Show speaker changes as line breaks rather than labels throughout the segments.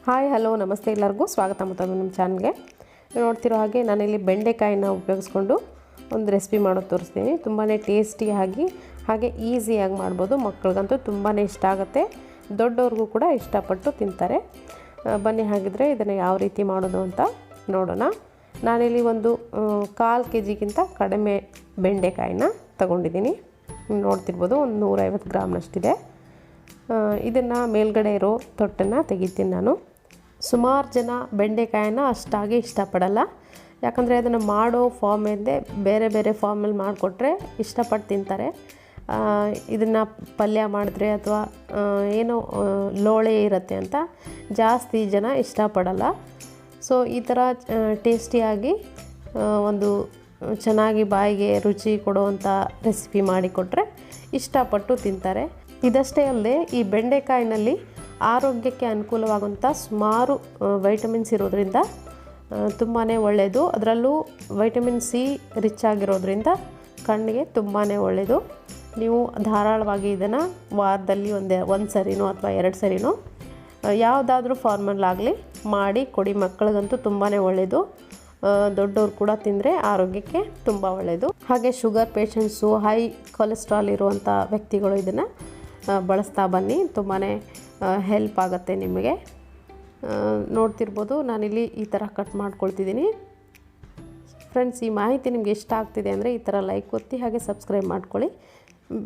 Hi hello ನಮಸ್ತೆ ಎಲ್ಲರಿಗೂ ಸ್ವಾಗತ ಮತ್ತೊಮ್ಮೆ ನಮ್ಮ ಚಾನಲ್ಗೆ. ನೋಡ್ತಿರೋ ಹಾಗೆ ನಾನಿಲ್ಲಿ ಬೆಂಡೆಕಾಯಿನ ಉಪಯೋಗಿಸ್ಕೊಂಡು ಒಂದು ರೆಸಿಪಿ ಮಾಡೋದು ತೋರಿಸ್ತೀನಿ. ತುಂಬಾ ಟೇಸ್ಟಿಯಾಗಿ ಹಾಗೆ ಈಸಿಯಾಗಿ ಮಾಡ್ಬೋದು. ಮಕ್ಕಳಿಗಂತೂ ತುಂಬಾ ಇಷ್ಟ ಆಗುತ್ತೆ, ದೊಡ್ಡವ್ರಿಗೂ ಕೂಡ ಇಷ್ಟಪಟ್ಟು ತಿಂತಾರೆ. ಬನ್ನಿ ಹಾಗಿದ್ರೆ ಇದನ್ನು ಯಾವ ರೀತಿ ಮಾಡೋದು ಅಂತ ನೋಡೋಣ. ನಾನಿಲ್ಲಿ ಒಂದು 1/4 kg ಕಡಿಮೆ ಬೆಂಡೆಕಾಯಿನ ತಗೊಂಡಿದ್ದೀನಿ. ನೋಡ್ತಿರ್ಬೋದು, ಒಂದು 150 ಗ್ರಾಮ್ನಷ್ಟಿದೆ. ಇದನ್ನು ಮೇಲ್ಗಡೆ ಇರೋ ತೊಟ್ಟನ್ನು ತೆಗಿತೀನಿ ನಾನು. ಸುಮಾರು ಜನ ಬೆಂಡೆಕಾಯಿನ ಅಷ್ಟಾಗಿ ಇಷ್ಟಪಡಲ್ಲ, ಯಾಕಂದರೆ ಅದನ್ನು ಮಾಡೋ ಫಾರ್ಮಿಂದೆ ಬೇರೆ ಬೇರೆ ಫಾರ್ಮಲ್ಲಿ ಮಾಡಿಕೊಟ್ರೆ ಇಷ್ಟಪಟ್ಟು ತಿಂತಾರೆ. ಇದನ್ನು ಪಲ್ಯ ಮಾಡಿದ್ರೆ ಅಥವಾ ಏನೋ ಲೋಳೆ ಇರುತ್ತೆ ಅಂತ ಜಾಸ್ತಿ ಜನ ಇಷ್ಟಪಡಲ್ಲ. ಸೊ ಈ ಥರ ಟೇಸ್ಟಿಯಾಗಿ ಒಂದು ಚೆನ್ನಾಗಿ ಬಾಯಿಗೆ ರುಚಿ ಕೊಡುವಂಥ ರೆಸಿಪಿ ಮಾಡಿಕೊಟ್ರೆ ಇಷ್ಟಪಟ್ಟು ತಿಂತಾರೆ. ಇದಷ್ಟೇ ಅಲ್ಲದೆ ಈ ಬೆಂಡೆಕಾಯಿನಲ್ಲಿ ಆರೋಗ್ಯಕ್ಕೆ ಅನುಕೂಲವಾಗುವಂಥ ಸುಮಾರು ವೈಟಮಿನ್ಸ್ ಇರೋದ್ರಿಂದ ತುಂಬಾ ಒಳ್ಳೆಯದು. ಅದರಲ್ಲೂ ವೈಟಮಿನ್ ಸಿ ರಿಚ್ ಆಗಿರೋದ್ರಿಂದ ಕಣ್ಣಿಗೆ ತುಂಬಾ ಒಳ್ಳೆಯದು. ನೀವು ಧಾರಾಳವಾಗಿ ಇದನ್ನು ವಾರದಲ್ಲಿ ಒಂದು ಸರಿನೋ ಅಥವಾ 2 ಸರಿನೋ ಯಾವುದಾದ್ರೂ ಫಾರ್ಮಲ್ಲಾಗಲಿ ಮಾಡಿ ಕೊಡಿ. ಮಕ್ಕಳಿಗಂತೂ ತುಂಬಾ ಒಳ್ಳೆಯದು. ದೊಡ್ಡವ್ರು ಕೂಡ ತಿಂದರೆ ಆರೋಗ್ಯಕ್ಕೆ ತುಂಬ ಒಳ್ಳೆಯದು. ಹಾಗೆ ಶುಗರ್ ಪೇಷಂಟ್ಸು, ಹೈ ಕೊಲೆಸ್ಟ್ರಾಲ್ ಇರುವಂಥ ವ್ಯಕ್ತಿಗಳು ಇದನ್ನು ಬಳಸ್ತಾ ಬನ್ನಿ, ತುಂಬಾ ಹೆಲ್ಪ್ ಆಗುತ್ತೆ ನಿಮಗೆ. ನೋಡ್ತಿರ್ಬೋದು, ನಾನಿಲ್ಲಿ ಈ ಥರ ಕಟ್ ಮಾಡ್ಕೊಳ್ತಿದ್ದೀನಿ. ಫ್ರೆಂಡ್ಸ್, ಈ ಮಾಹಿತಿ ನಿಮಗೆ ಇಷ್ಟ ಆಗ್ತಿದೆ ಅಂದರೆ ಈ ಥರ ಲೈಕ್ ಒತ್ತಿ ಹಾಗೆ ಸಬ್ಸ್ಕ್ರೈಬ್ ಮಾಡ್ಕೊಳ್ಳಿ.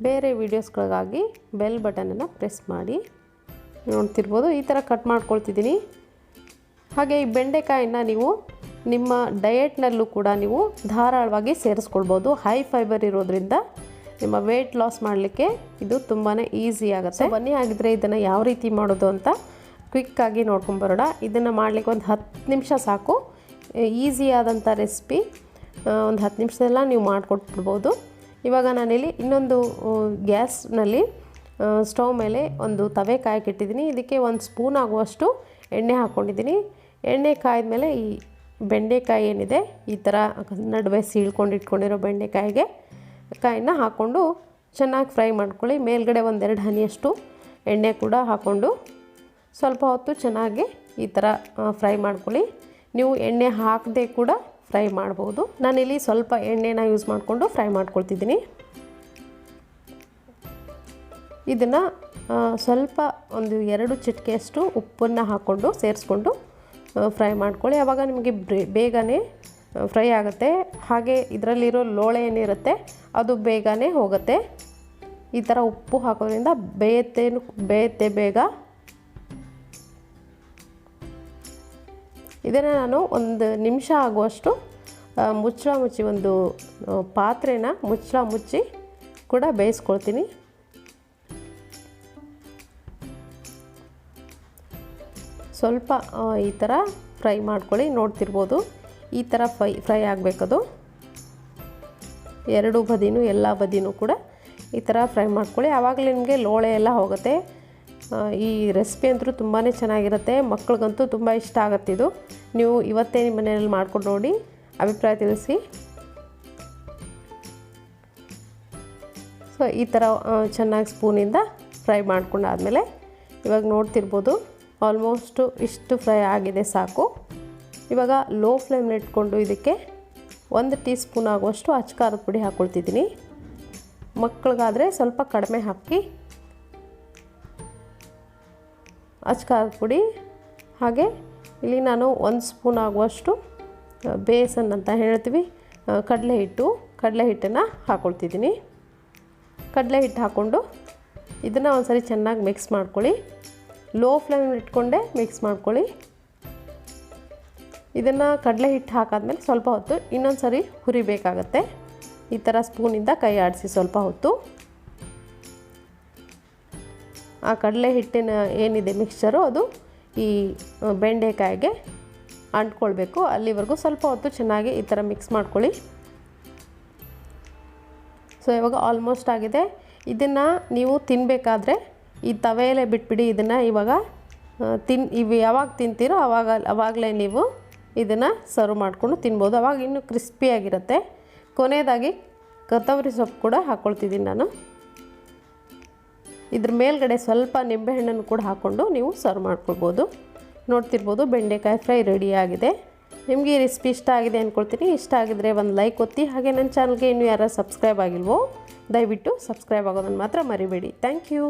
ಬೇರೆ ವೀಡಿಯೋಸ್ಗಳಿಗಾಗಿ ಬೆಲ್ ಬಟನನ್ನು ಪ್ರೆಸ್ ಮಾಡಿ. ನೋಡ್ತಿರ್ಬೋದು, ಈ ಥರ ಕಟ್ ಮಾಡ್ಕೊಳ್ತಿದ್ದೀನಿ. ಹಾಗೆ ಈ ಬೆಂಡೆಕಾಯಿನ ನೀವು ನಿಮ್ಮ ಡಯೆಟ್ನಲ್ಲೂ ಕೂಡ ನೀವು ಧಾರಾಳವಾಗಿ ಸೇರಿಸ್ಕೊಳ್ಬೋದು. ಹೈ ಫೈಬರ್ ಇರೋದ್ರಿಂದ ನಿಮ್ಮ ವೆಯ್ಟ್ ಲಾಸ್ ಮಾಡಲಿಕ್ಕೆ ಇದು ತುಂಬಾ ಈಸಿ ಆಗುತ್ತೆ. ಬನ್ನಿ ಹಾಗಿದ್ರೆ ಇದನ್ನು ಯಾವ ರೀತಿ ಮಾಡೋದು ಅಂತ ಕ್ವಿಕ್ಕಾಗಿ ನೋಡ್ಕೊಂಬರೋಣ. ಇದನ್ನು ಮಾಡಲಿಕ್ಕೆ ಒಂದು 10 ನಿಮಿಷ ಸಾಕು. ಈಸಿಯಾದಂಥ ರೆಸಿಪಿ, ಒಂದು 10 ನಿಮಿಷದಲ್ಲ ನೀವು ಮಾಡಿಕೊಟ್ಬಿಡ್ಬೋದು. ಇವಾಗ ನಾನಿಲ್ಲಿ ಇನ್ನೊಂದು ಗ್ಯಾಸ್ನಲ್ಲಿ ಸ್ಟವ್ ಮೇಲೆ ಒಂದು ತವೆ ಕಾಯಕ್ಕಿಟ್ಟಿದ್ದೀನಿ. ಇದಕ್ಕೆ 1 ಸ್ಪೂನ್ ಆಗುವಷ್ಟು ಎಣ್ಣೆ ಹಾಕ್ಕೊಂಡಿದ್ದೀನಿ. ಎಣ್ಣೆ ಕಾಯ್ದ ಮೇಲೆ ಈ ಬೆಂಡೆಕಾಯಿ ಏನಿದೆ ಈ ಥರ ನಡುವೆ ಸೀಳ್ಕೊಂಡು ಇಟ್ಕೊಂಡಿರೋ ಬೆಂಡೆಕಾಯಿಗೆ ಕಾಯಿನ ಹಾಕ್ಕೊಂಡು ಚೆನ್ನಾಗಿ ಫ್ರೈ ಮಾಡ್ಕೊಳ್ಳಿ. ಮೇಲ್ಗಡೆ 1-2 ಹನಿಯಷ್ಟು ಎಣ್ಣೆ ಕೂಡ ಹಾಕ್ಕೊಂಡು ಸ್ವಲ್ಪ ಹೊತ್ತು ಚೆನ್ನಾಗಿ ಈ ಥರ ಫ್ರೈ ಮಾಡ್ಕೊಳ್ಳಿ. ನೀವು ಎಣ್ಣೆ ಹಾಕದೆ ಕೂಡ ಫ್ರೈ ಮಾಡ್ಬೋದು. ನಾನಿಲ್ಲಿ ಸ್ವಲ್ಪ ಎಣ್ಣೆನ ಯೂಸ್ ಮಾಡಿಕೊಂಡು ಫ್ರೈ ಮಾಡ್ಕೊಳ್ತಿದ್ದೀನಿ. ಇದನ್ನು ಸ್ವಲ್ಪ ಒಂದು 2 ಚಿಟಿಕೆಯಷ್ಟು ಉಪ್ಪನ್ನು ಹಾಕ್ಕೊಂಡು ಸೇರಿಸ್ಕೊಂಡು ಫ್ರೈ ಮಾಡ್ಕೊಳ್ಳಿ. ಆವಾಗ ನಿಮಗೆ ಬೇಗನೆ ಫ್ರೈ ಆಗುತ್ತೆ. ಹಾಗೆ ಇದರಲ್ಲಿರೋ ಲೋಳೆ ಏನಿರುತ್ತೆ ಅದು ಬೇಗನೆ ಹೋಗುತ್ತೆ. ಈ ಥರ ಉಪ್ಪು ಹಾಕೋದ್ರಿಂದ ಬೇಯುತ್ತೆ ಬೇಗ. ಇದನ್ನು ನಾನು 1 ನಿಮಿಷ ಆಗುವಷ್ಟು ಮುಚ್ಚಳ ಮುಚ್ಚಿ ಒಂದು ಪಾತ್ರೆನ ಮುಚ್ಚಳ ಮುಚ್ಚಿ ಕೂಡ ಬೇಯಿಸ್ಕೊಳ್ತೀನಿ. ಸ್ವಲ್ಪ ಈ ಥರ ಫ್ರೈ ಮಾಡ್ಕೊಳ್ಳಿ. ನೋಡ್ತಿರ್ಬೋದು, ಈ ಥರ ಫ್ರೈ ಆಗಬೇಕದು. 2 ಬದಿನೂ ಎಲ್ಲ ಬದಿನೂ ಕೂಡ ಈ ಥರ ಫ್ರೈ ಮಾಡ್ಕೊಳ್ಳಿ. ಆವಾಗಲೇ ನಿಮಗೆ ಲೋಳೆ ಎಲ್ಲ ಹೋಗುತ್ತೆ. ಈ ರೆಸಿಪಿ ಅಂತೂ ತುಂಬಾ ಚೆನ್ನಾಗಿರುತ್ತೆ. ಮಕ್ಳಿಗಂತೂ ತುಂಬ ಇಷ್ಟ ಆಗುತ್ತೆ ಇದು. ನೀವು ಇವತ್ತೇ ನಿಮ್ಮ ಮನೆಯಲ್ಲಿ ಮಾಡ್ಕೊಂಡು ನೋಡಿ ಅಭಿಪ್ರಾಯ ತಿಳಿಸಿ. ಸೊ ಈ ಥರ ಚೆನ್ನಾಗಿ ಸ್ಪೂನಿಂದ ಫ್ರೈ ಮಾಡ್ಕೊಂಡಾದಮೇಲೆ ಇವಾಗ ನೋಡ್ತಿರ್ಬೋದು, ಆಲ್ಮೋಸ್ಟು ಇಷ್ಟು ಫ್ರೈ ಆಗಿದೆ ಸಾಕು. ಇವಾಗ ಲೋ ಫ್ಲೇಮ್ನ ಇಟ್ಕೊಂಡು ಇದಕ್ಕೆ 1 ಟೀ ಸ್ಪೂನ್ ಆಗುವಷ್ಟು ಅಚ್ಚ ಖಾರದ ಪುಡಿ ಹಾಕ್ಕೊಳ್ತಿದ್ದೀನಿ. ಮಕ್ಕಳಿಗಾದರೆ ಸ್ವಲ್ಪ ಕಡಿಮೆ ಹಾಕಿ. ಅಚ್ಚ ಖಾರದ ಪುಡಿ, ಹಾಗೆ ಇಲ್ಲಿ ನಾನು 1 ಸ್ಪೂನ್ ಆಗುವಷ್ಟು ಬೇಸನ್ ಅಂತ ಹೇಳ್ತೀವಿ, ಕಡಲೆ ಹಿಟ್ಟನ್ನು ಹಾಕ್ಕೊಳ್ತಿದ್ದೀನಿ. ಕಡಲೆ ಹಿಟ್ಟು ಹಾಕ್ಕೊಂಡು ಇದನ್ನು ಒಂದು ಸರಿ ಚೆನ್ನಾಗಿ ಮಿಕ್ಸ್ ಮಾಡ್ಕೊಳ್ಳಿ. ಲೋ ಫ್ಲೇಮ್ನ ಇಟ್ಕೊಂಡೇ ಮಿಕ್ಸ್ ಮಾಡ್ಕೊಳ್ಳಿ. ಇದನ್ನು ಕಡಲೆ ಹಿಟ್ಟು ಹಾಕಾದ್ಮೇಲೆ ಸ್ವಲ್ಪ ಹೊತ್ತು ಇನ್ನೊಂದು ಸರಿ ಹುರಿಬೇಕಾಗತ್ತೆ. ಈ ಥರ ಸ್ಪೂನಿಂದ ಕೈ ಆಡಿಸಿ ಸ್ವಲ್ಪ ಹೊತ್ತು. ಆ ಕಡಲೆ ಹಿಟ್ಟಿನ ಏನಿದೆ ಮಿಕ್ಸ್ಚರು ಅದು ಈ ಬೆಂಡೆಕಾಯಿಗೆ ಅಂಟ್ಕೊಳ್ಬೇಕು. ಅಲ್ಲಿವರೆಗೂ ಸ್ವಲ್ಪ ಹೊತ್ತು ಚೆನ್ನಾಗಿ ಈ ಥರ ಮಿಕ್ಸ್ ಮಾಡ್ಕೊಳ್ಳಿ. ಸೊ ಇವಾಗ ಆಲ್ಮೋಸ್ಟ್ ಆಗಿದೆ. ಇದನ್ನು ನೀವು ತಿನ್ನಬೇಕಾದ್ರೆ ಈ ತವೆಯಲ್ಲೇ ಬಿಟ್ಬಿಡಿ. ಇದನ್ನು ಇವಾಗ ಇವು ಯಾವಾಗ ತಿಂತೀರೋ ಅವಾಗಲೇ ನೀವು ಇದನ್ನು ಸರ್ವ್ ಮಾಡಿಕೊಂಡು ತಿನ್ಬೋದು. ಅವಾಗ ಇನ್ನೂ ಕ್ರಿಸ್ಪಿಯಾಗಿರುತ್ತೆ. ಕೊನೆಯದಾಗಿ ಕೊತ್ತಂಬರಿ ಸೊಪ್ಪು ಕೂಡ ಹಾಕ್ಕೊಳ್ತಿದ್ದೀನಿ ನಾನು. ಇದ್ರ ಮೇಲ್ಗಡೆ ಸ್ವಲ್ಪ ನಿಂಬೆಹಣ್ಣನ್ನು ಕೂಡ ಹಾಕ್ಕೊಂಡು ನೀವು ಸರ್ವ್ ಮಾಡ್ಕೊಳ್ಬೋದು. ನೋಡ್ತಿರ್ಬೋದು ಬೆಂಡೆಕಾಯಿ ಫ್ರೈ ರೆಡಿ ಆಗಿದೆ. ನಿಮಗೆ ಈ ರೆಸಿಪಿ ಇಷ್ಟ ಆಗಿದೆ ಅಂದ್ಕೊಳ್ತೀನಿ. ಇಷ್ಟ ಆಗಿದ್ರೆ ಒಂದು ಲೈಕ್ ಒತ್ತಿ. ಹಾಗೆ ನನ್ನ ಚಾನಲ್ಗೆ ಇನ್ನೂ ಯಾರು ಸಬ್ಸ್ಕ್ರೈಬ್ ಆಗಿಲ್ವೋ ದಯವಿಟ್ಟು ಸಬ್ಸ್ಕ್ರೈಬ್ ಆಗೋದನ್ನು ಮಾತ್ರ ಮರಿಬೇಡಿ. Thank you.